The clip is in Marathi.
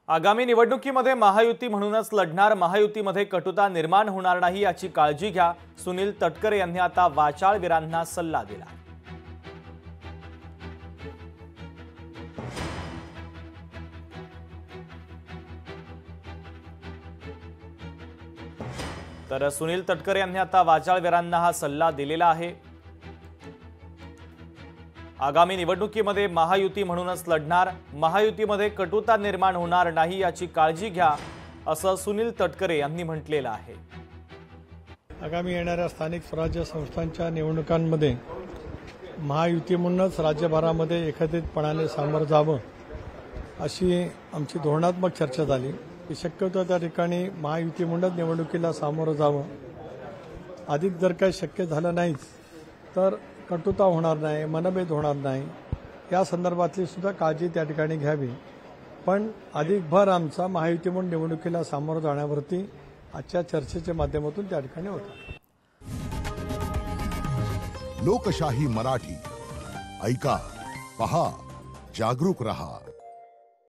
आगामी निवडणुकीमध्ये महायुती म्हणूनच लढणार, महायुतीमध्ये कटुता निर्माण होणार नाही याची काळजी घ्या, सुनील तटकरे यांनी आता वाचाळवीरांना सल्ला दिला। तर सुनील तटकरे यांनी आता वाचाळवीरांना हा सल्ला दिलेला आहे। आगामी निवडणुकीमध्ये महायुती म्हणूनच लढणार, महायुतीमध्ये कटुता निर्माण होणार नाही याची काळजी घ्या, असं सुनील तटकरे यांनी म्हटलेलं आहे। आगामी येणाऱ्या स्थानिक स्वराज्य संस्थांच्या निवडणुकांमध्ये महायुती म्हणूनच राज्यभरामध्ये एकत्रितपणाने सामोरं जावं अशी आमची धोरणात्मक चर्चा झाली की शक्यतो त्या ठिकाणी महायुती म्हणूनच निवडणुकीला सामोरं जावं। अधिक जर काही शक्य झालं नाहीच तर कटुता होणार नाही, मनभेद होणार नाही, या संदर्भातली सुद्धा काळजी त्या ठिकाणी घ्यावी। पण अधिक भर आमचा महायुती म्हणून निवडणुकीला सामोरं जाण्यावरती आजच्या चर्चेच्या माध्यमातून त्या ठिकाणी होता। लोकशाही मराठी ऐका, पहा, जागरूक रहा।